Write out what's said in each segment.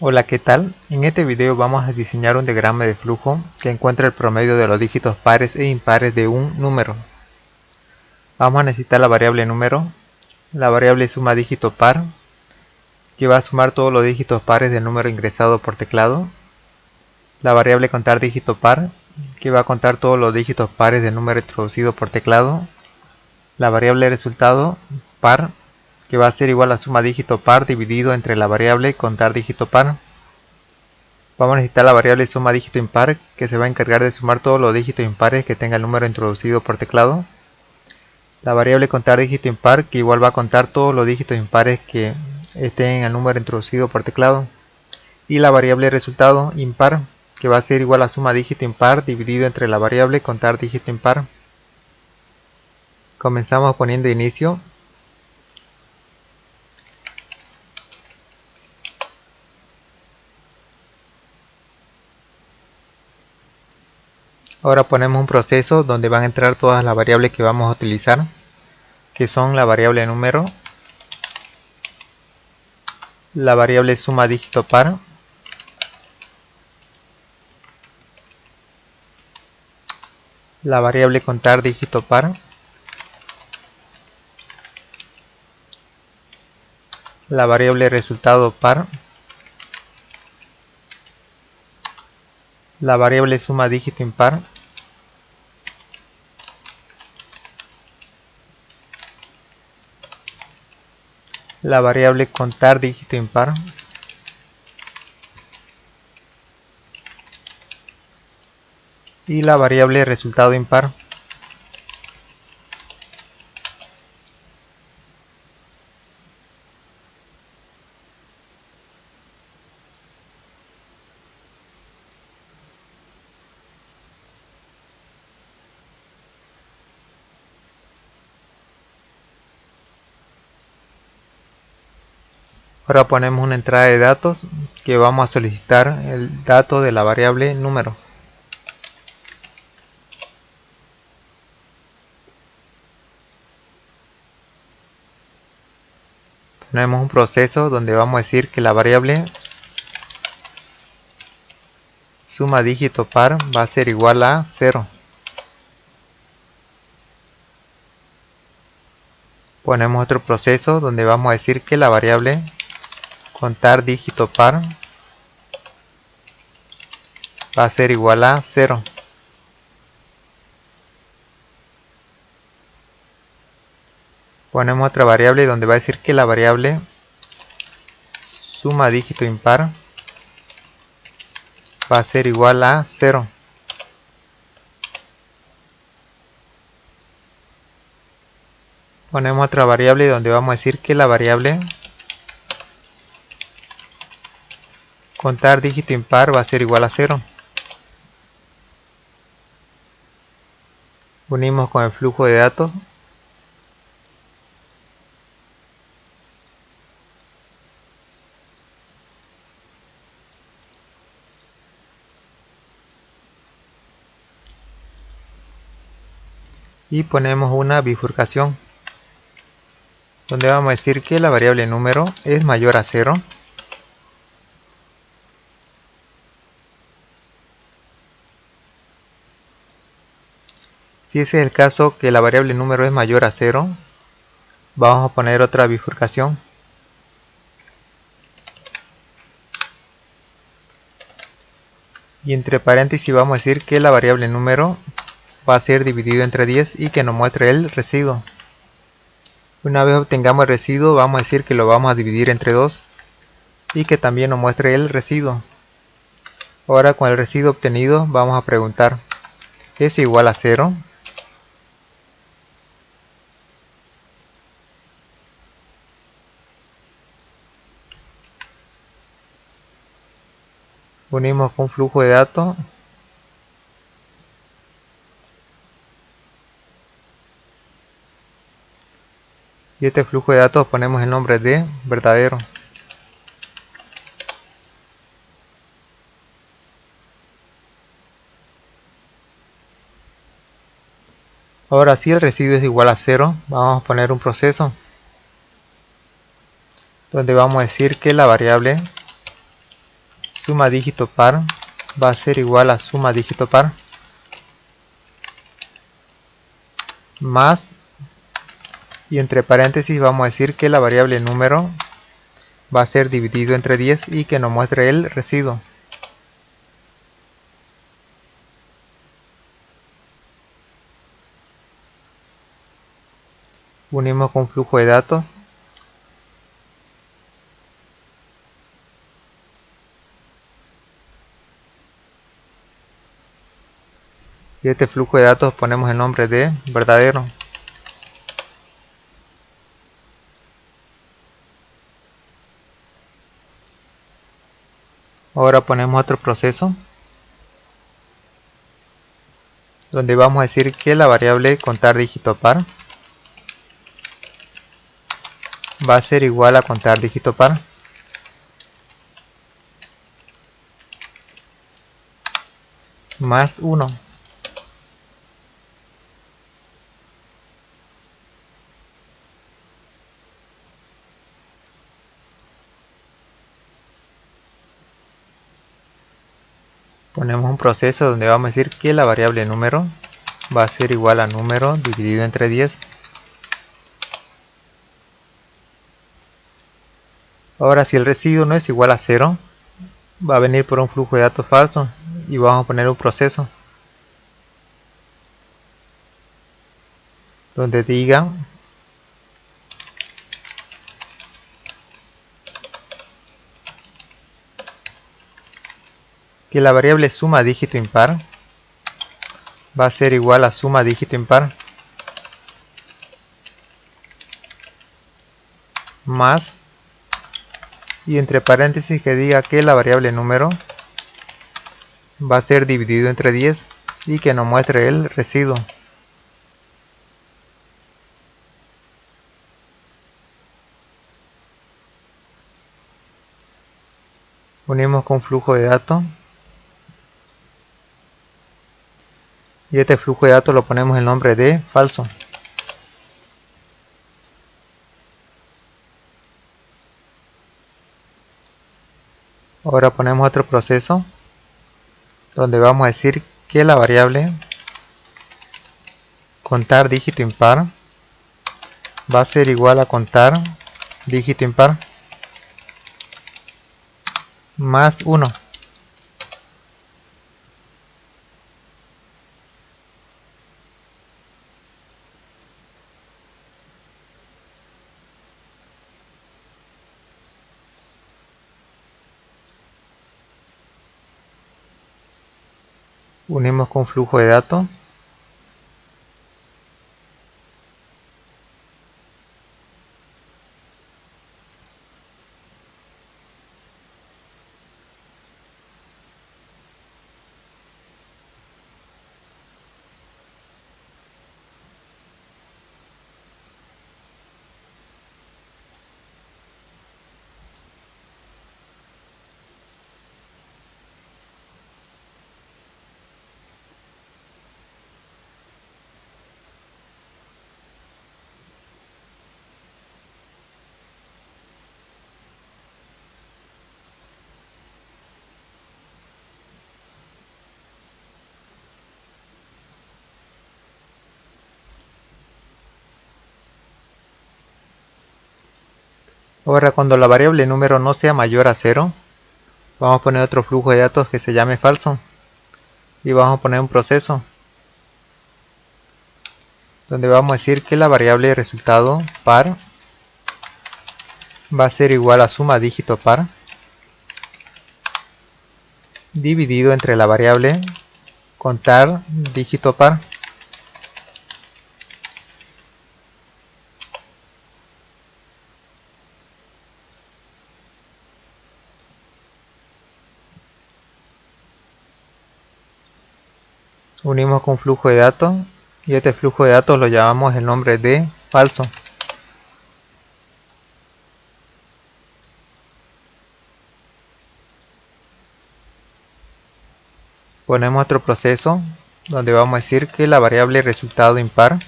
Hola, ¿qué tal? En este video vamos a diseñar un diagrama de flujo que encuentra el promedio de los dígitos pares e impares de un número. Vamos a necesitar la variable número, la variable suma dígito par, que va a sumar todos los dígitos pares del número ingresado por teclado, la variable contar dígito par, que va a contar todos los dígitos pares del número introducido por teclado, la variable resultado par, que va a ser igual a suma dígito par dividido entre la variable contar dígito par. Vamos a necesitar la variable suma dígito impar, que se va a encargar de sumar todos los dígitos impares que tenga el número introducido por teclado. La variable contar dígito impar, que igual va a contar todos los dígitos impares que estén en el número introducido por teclado. Y la variable resultado impar, que va a ser igual a suma dígito impar dividido entre la variable contar dígito impar. Comenzamos poniendo inicio. Ahora ponemos un proceso donde van a entrar todas las variables que vamos a utilizar, que son la variable número, la variable suma dígito par, la variable contar dígito par, la variable resultado par, la variable suma dígito impar, la variable contar dígito impar, y la variable resultado impar. Ahora ponemos una entrada de datos que vamos a solicitar el dato de la variable número. Ponemos un proceso donde vamos a decir que la variable suma dígito par va a ser igual a 0. Ponemos otro proceso donde vamos a decir que la variable contar dígito par va a ser igual a 0. Ponemos otra variable donde va a decir que la variable suma dígito impar va a ser igual a 0. Ponemos otra variable donde vamos a decir que la variable contar dígito impar va a ser igual a 0. Unimos con el flujo de datos. Y ponemos una bifurcación donde vamos a decir que la variable número es mayor a 0. Si ese es el caso que la variable número es mayor a 0, vamos a poner otra bifurcación. Y entre paréntesis vamos a decir que la variable número va a ser dividido entre 10 y que nos muestre el residuo. Una vez obtengamos el residuo, vamos a decir que lo vamos a dividir entre 2 y que también nos muestre el residuo. Ahora con el residuo obtenido vamos a preguntar, ¿es igual a 0? Unimos con flujo de datos. Y este flujo de datos ponemos el nombre de verdadero. Ahora si el residuo es igual a 0, vamos a poner un proceso donde vamos a decir que la variable suma dígito par va a ser igual a suma dígito par más, y entre paréntesis vamos a decir que la variable número va a ser dividido entre 10 y que nos muestre el residuo. Unimos con flujo de datos. Y este flujo de datos ponemos el nombre de verdadero. Ahora ponemos otro proceso donde vamos a decir que la variable contar dígito par va a ser igual a contar dígito par más 1. Ponemos un proceso donde vamos a decir que la variable número va a ser igual a número dividido entre 10. Ahora, si el residuo no es igual a 0, va a venir por un flujo de datos falso y vamos a poner un proceso donde diga que la variable suma dígito impar va a ser igual a suma dígito impar más, y entre paréntesis que diga que la variable número va a ser dividido entre 10 y que nos muestre el residuo. Unimos con flujo de datos y este flujo de datos lo ponemos el nombre de falso. Ahora ponemos otro proceso donde vamos a decir que la variable contar dígito impar va a ser igual a contar dígito impar más 1. Unimos con flujo de datos Ahora, cuando la variable número no sea mayor a 0, vamos a poner otro flujo de datos que se llame falso y vamos a poner un proceso donde vamos a decir que la variable resultado par va a ser igual a suma dígito par dividido entre la variable contar dígito par. Unimos con flujo de datos y este flujo de datos lo llamamos el nombre de falso. Ponemos otro proceso donde vamos a decir que la variable resultado impar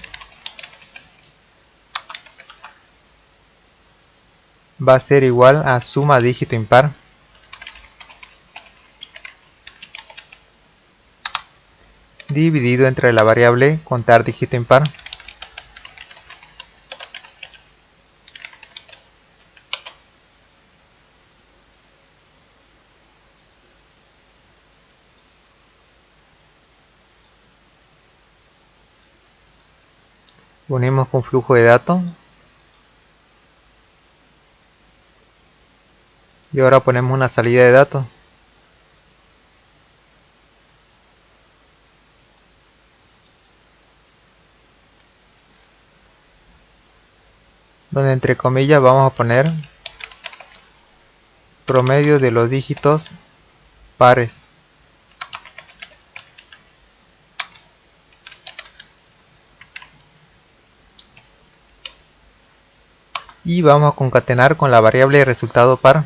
va a ser igual a suma dígito impar dividido entre la variable contar dígito impar. Unimos con flujo de datos y ahora ponemos una salida de datos. Donde entre comillas vamos a poner promedio de los dígitos pares. Y vamos a concatenar con la variable resultado par.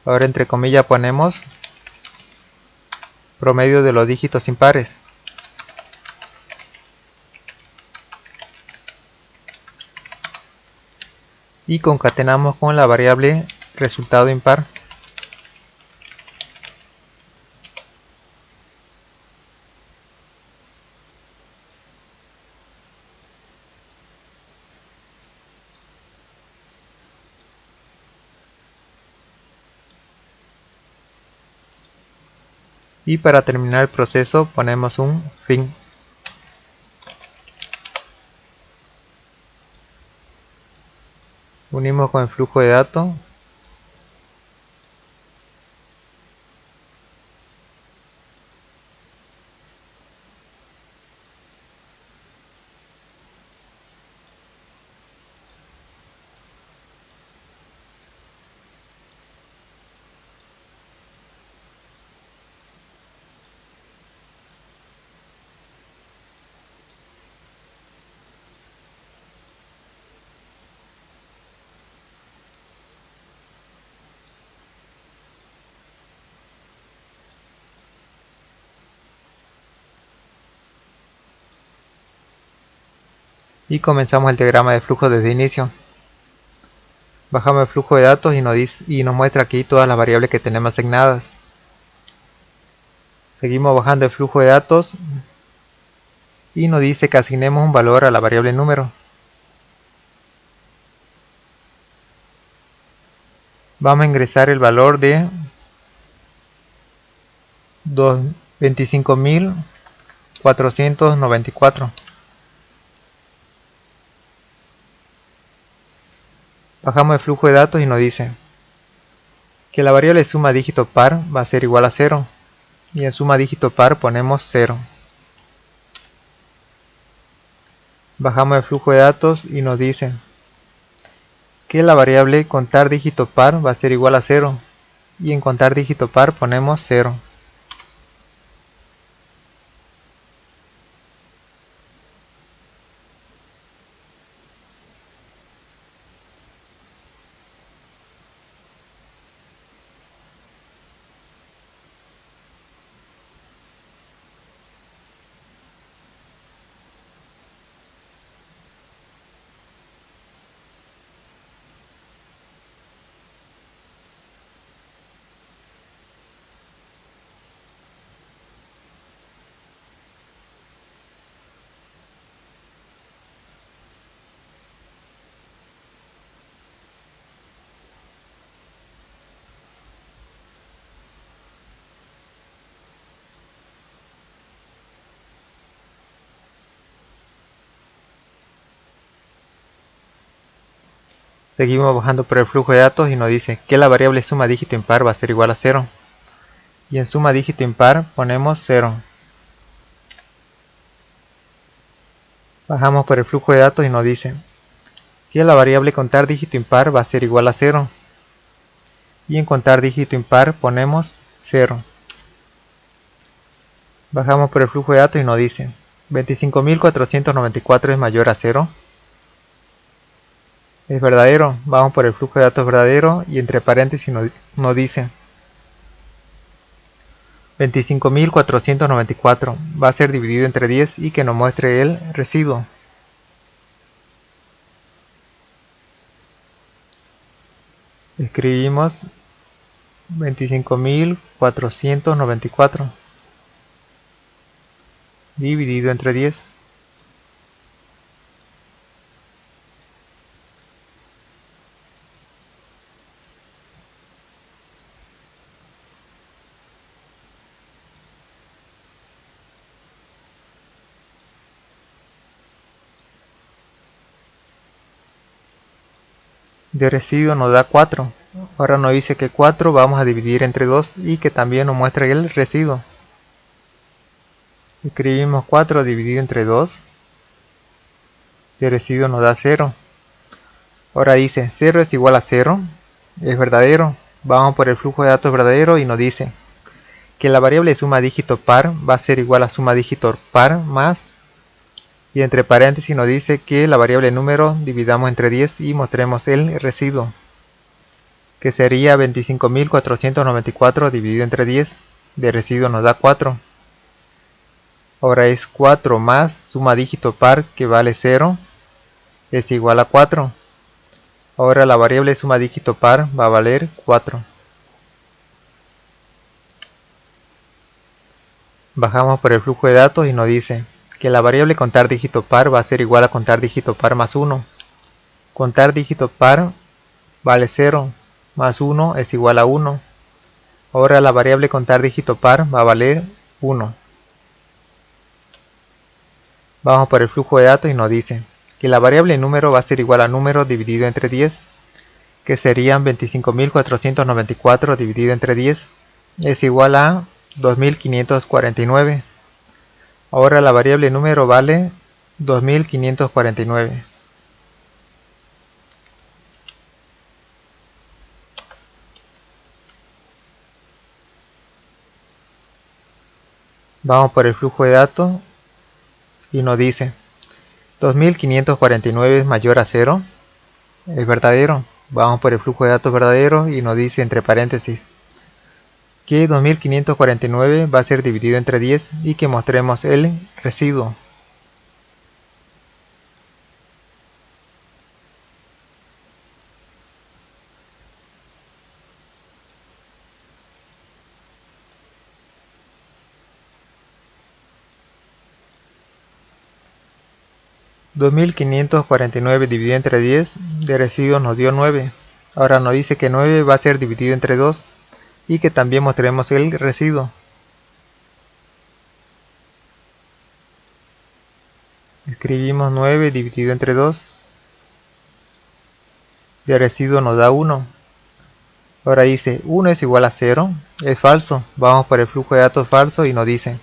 Ahora entre comillas ponemos promedio de los dígitos impares. Y concatenamos con la variable resultado impar. Y para terminar el proceso ponemos un fin. Unimos con el flujo de datos. Y comenzamos el diagrama de flujo desde inicio. Bajamos el flujo de datos y nos muestra aquí todas las variables que tenemos asignadas. Seguimos bajando el flujo de datos y nos dice que asignemos un valor a la variable número. Vamos a ingresar el valor de 25.494. Bajamos el flujo de datos y nos dice que la variable suma dígito par va a ser igual a 0. Y en suma dígito par ponemos 0. Bajamos el flujo de datos y nos dice que la variable contar dígito par va a ser igual a 0. Y en contar dígito par ponemos 0. Seguimos bajando por el flujo de datos y nos dice que la variable suma dígito impar va a ser igual a 0. Y en suma dígito impar ponemos 0. Bajamos por el flujo de datos y nos dice que la variable contar dígito impar va a ser igual a 0. Y en contar dígito impar ponemos 0. Bajamos por el flujo de datos y nos dice 25.494 es mayor a 0. Es verdadero. Vamos por el flujo de datos verdadero y entre paréntesis nos dice 25.494 va a ser dividido entre 10 y que nos muestre el residuo. Escribimos 25.494 dividido entre 10. De residuo nos da 4. Ahora nos dice que 4 vamos a dividir entre 2 y que también nos muestra el residuo. Escribimos 4 dividido entre 2. De residuo nos da 0. Ahora dice 0 es igual a 0. Es verdadero. Vamos por el flujo de datos verdadero y nos dice que la variable suma dígito par va a ser igual a suma dígito par más, y entre paréntesis nos dice que la variable número dividamos entre 10 y mostremos el residuo, que sería 25.494 dividido entre 10. De residuo nos da 4. Ahora es 4 más suma dígito par, que vale 0, es igual a 4. Ahora la variable suma dígito par va a valer 4. Bajamos por el flujo de datos y nos dice que la variable contar dígito par va a ser igual a contar dígito par más 1. Contar dígito par vale 0, más 1 es igual a 1. Ahora la variable contar dígito par va a valer 1. Vamos por el flujo de datos y nos dice que la variable número va a ser igual a número dividido entre 10, que serían 25.494 dividido entre 10, es igual a 2.549. Ahora la variable número vale 2.549. Vamos por el flujo de datos y nos dice 2.549 es mayor a 0. Es verdadero. Vamos por el flujo de datos verdadero y nos dice entre paréntesis que 2.549 va a ser dividido entre 10 y que mostremos el residuo. $2.549 dividido entre 10 de residuo nos dio 9. Ahora nos dice que 9 va a ser dividido entre 2 y que también mostremos el residuo. Escribimos 9 dividido entre 2. De residuo nos da 1. Ahora dice 1 es igual a 0. Es falso. Vamos por el flujo de datos falso y nos dice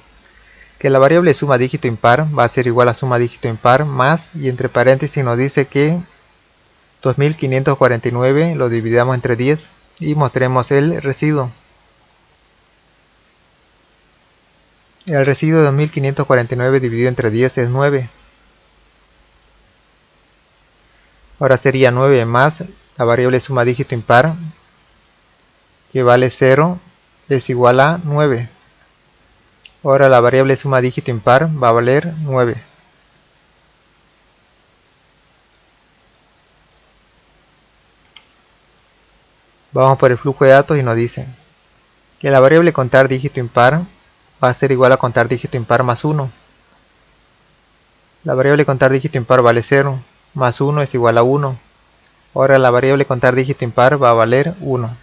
que la variable suma dígito impar va a ser igual a suma dígito impar más, y entre paréntesis nos dice que 2.549 lo dividamos entre 10 y mostremos el residuo. El residuo de 2.549 dividido entre 10 es 9. Ahora sería 9 más la variable suma dígito impar, que vale 0, es igual a 9. Ahora la variable suma dígito impar va a valer 9. Vamos por el flujo de datos y nos dice que la variable contar dígito impar va a ser igual a contar dígito impar más 1. La variable contar dígito impar vale 0, más 1 es igual a 1. Ahora la variable contar dígito impar va a valer 1.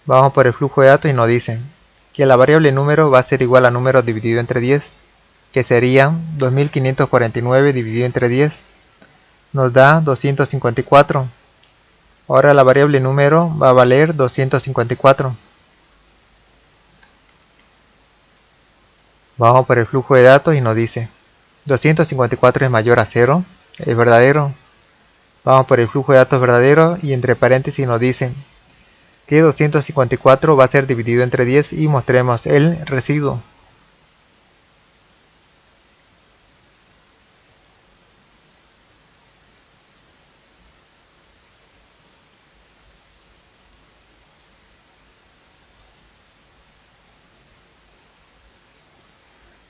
Vamos por el flujo de datos y nos dice que la variable número va a ser igual a número dividido entre 10, que sería 2.549 dividido entre 10, nos da 254. Ahora la variable número va a valer 254. Vamos por el flujo de datos y nos dice 254 es mayor a 0, es verdadero. Vamos por el flujo de datos verdadero y entre paréntesis nos dice que 254 va a ser dividido entre 10 y mostremos el residuo.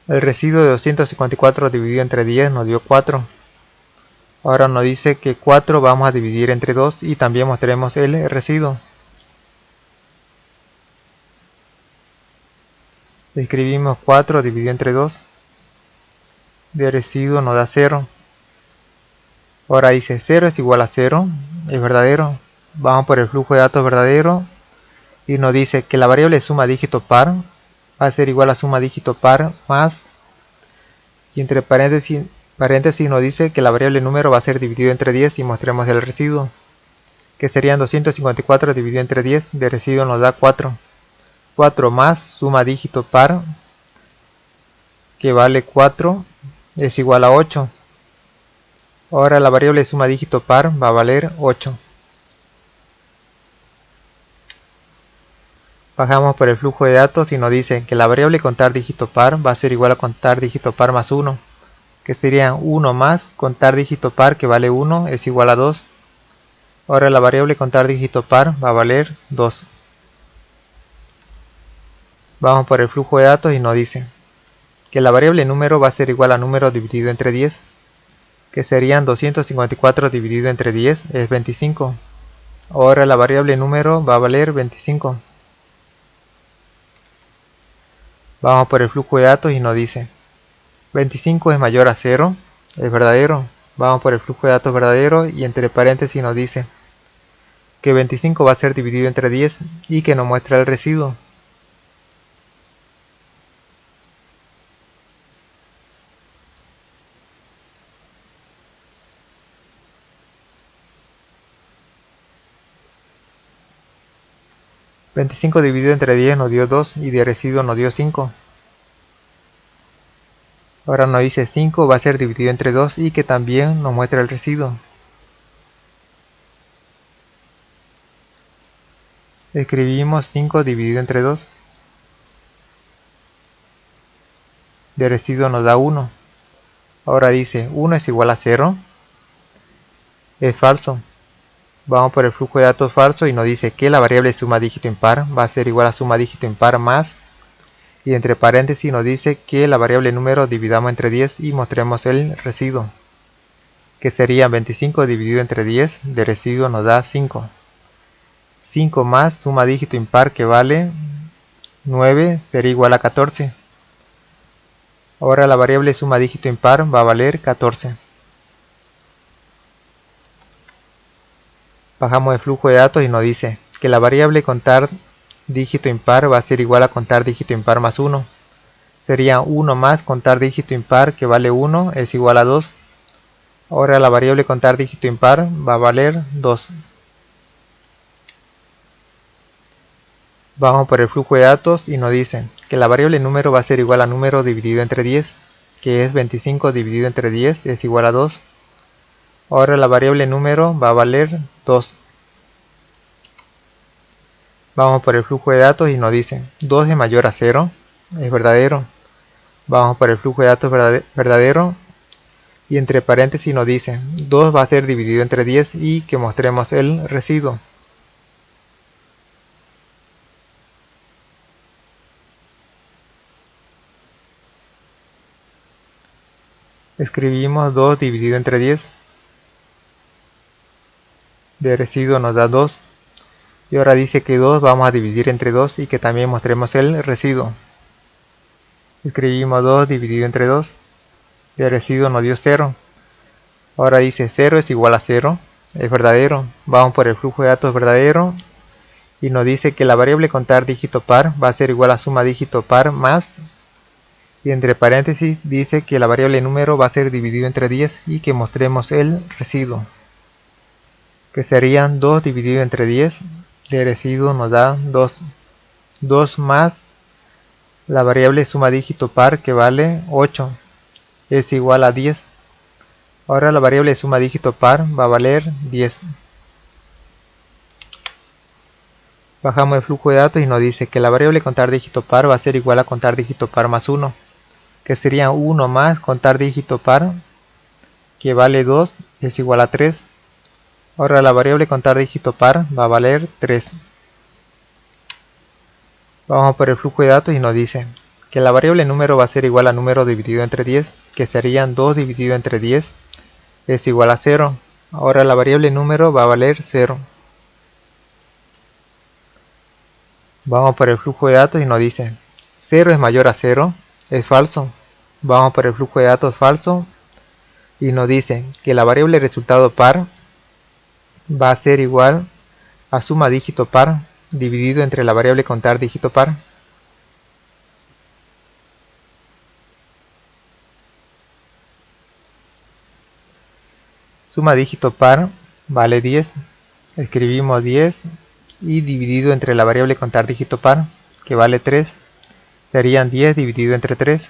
El residuo de 254 dividido entre 10 nos dio 4. Ahora nos dice que 4 vamos a dividir entre 2 y también mostremos el residuo. Escribimos 4 dividido entre 2. De residuo nos da 0. Ahora dice 0 es igual a 0. Es verdadero. Vamos por el flujo de datos verdadero. Y nos dice que la variable suma dígito par va a ser igual a suma dígito par más. Y entre paréntesis nos dice que la variable número va a ser dividido entre 10 y mostremos el residuo. Que serían 254 dividido entre 10. De residuo nos da 4. 4 más suma dígito par, que vale 4, es igual a 8. Ahora la variable suma dígito par va a valer 8. Bajamos por el flujo de datos y nos dice que la variable contar dígito par va a ser igual a contar dígito par más 1, que serían 1 más contar dígito par, que vale 1, es igual a 2. Ahora la variable contar dígito par va a valer 2. Vamos por el flujo de datos y nos dice que la variable número va a ser igual a número dividido entre 10, que serían 254 dividido entre 10 es 25. Ahora la variable número va a valer 25. Vamos por el flujo de datos y nos dice 25 es mayor a 0, es verdadero. Vamos por el flujo de datos verdadero y entre paréntesis nos dice que 25 va a ser dividido entre 10 y que nos muestra el residuo. $25 dividido entre 10 nos dio 2 y de residuo nos dio 5. Ahora nos dice 5 va a ser dividido entre 2 y que también nos muestra el residuo. Escribimos 5 dividido entre 2. De residuo nos da 1. Ahora dice 1 es igual a 0. Es falso. Vamos por el flujo de datos falso y nos dice que la variable suma dígito impar va a ser igual a suma dígito impar más. Y entre paréntesis nos dice que la variable número dividamos entre 10 y mostremos el residuo. Que sería 25 dividido entre 10, de residuo nos da 5. 5 más suma dígito impar, que vale 9, sería igual a 14. Ahora la variable suma dígito impar va a valer 14. Bajamos el flujo de datos y nos dice que la variable contar dígito impar va a ser igual a contar dígito impar más 1. Sería 1 más contar dígito impar, que vale 1, es igual a 2. Ahora la variable contar dígito impar va a valer 2. Vamos por el flujo de datos y nos dice que la variable número va a ser igual a número dividido entre 10, que es 25 dividido entre 10 es igual a 2. Ahora la variable número va a valer 2. Vamos por el flujo de datos y nos dice 2 es mayor a 0, es verdadero. Vamos por el flujo de datos verdadero y entre paréntesis nos dice 2 va a ser dividido entre 10 y que mostremos el residuo. Escribimos 2 dividido entre 10. De residuo nos da 2. Y ahora dice que 2 vamos a dividir entre 2 y que también mostremos el residuo. Escribimos 2 dividido entre 2. De residuo nos dio 0. Ahora dice 0 es igual a 0. Es verdadero. Vamos por el flujo de datos verdadero. Y nos dice que la variable contar dígito par va a ser igual a suma dígito par más. Y entre paréntesis dice que la variable número va a ser dividido entre 10 y que mostremos el residuo. Que serían 2 dividido entre 10. De residuo nos da 2. 2 más la variable suma dígito par, que vale 8, es igual a 10. Ahora la variable suma dígito par va a valer 10. Bajamos el flujo de datos y nos dice que la variable contar dígito par va a ser igual a contar dígito par más 1, que sería 1 más contar dígito par, que vale 2, es igual a 3. Ahora la variable contar dígito par va a valer 3. Vamos por el flujo de datos y nos dice que la variable número va a ser igual a número dividido entre 10, que serían 2 dividido entre 10, es igual a 0. Ahora la variable número va a valer 0. Vamos por el flujo de datos y nos dice 0 es mayor a 0, es falso. Vamos por el flujo de datos falso y nos dice que la variable resultado par va a ser igual a suma dígito par dividido entre la variable contar dígito par. Suma dígito par vale 10, escribimos 10 y dividido entre la variable contar dígito par, que vale 3, serían 10 dividido entre 3.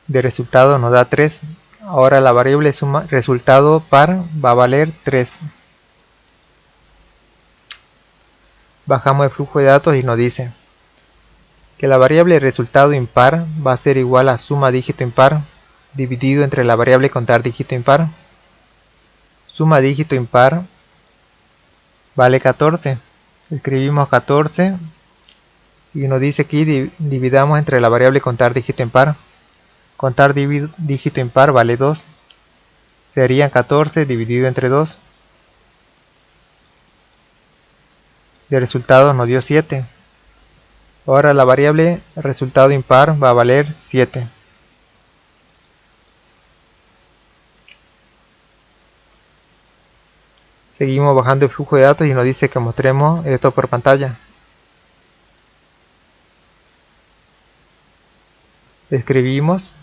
De resultado nos da 3. Ahora la variable suma resultado par va a valer 3. Bajamos el flujo de datos y nos dice que la variable resultado impar va a ser igual a suma dígito impar dividido entre la variable contar dígito impar. Suma dígito impar vale 14. Escribimos 14 y nos dice que dividamos entre la variable contar dígito impar. Contar dígito impar vale 2. Serían 14 dividido entre 2. De resultado nos dio 7. Ahora la variable resultado impar va a valer 7. Seguimos bajando el flujo de datos y nos dice que mostremos esto por pantalla. Escribimos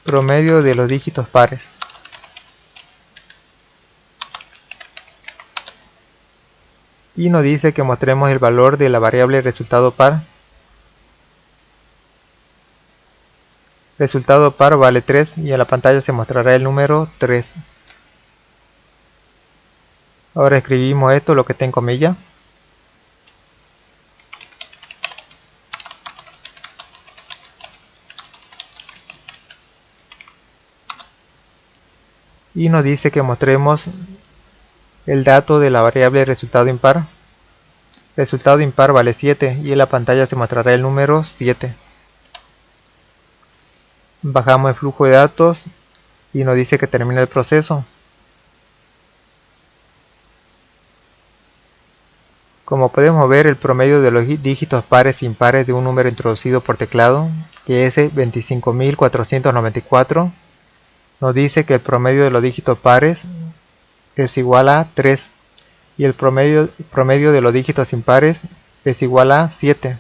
promedio de los dígitos pares. Y nos dice que mostremos el valor de la variable resultado par. Resultado par vale 3 y en la pantalla se mostrará el número 3. Ahora escribimos esto, lo que está en comillas. Y nos dice que mostremos el dato de la variable resultado impar. Resultado impar vale 7 y en la pantalla se mostrará el número 7. Bajamos el flujo de datos y nos dice que termina el proceso. Como podemos ver, el promedio de los dígitos pares e impares de un número introducido por teclado, que es 25.494, nos dice que el promedio de los dígitos pares es igual a 3 y el promedio de los dígitos impares es igual a 7.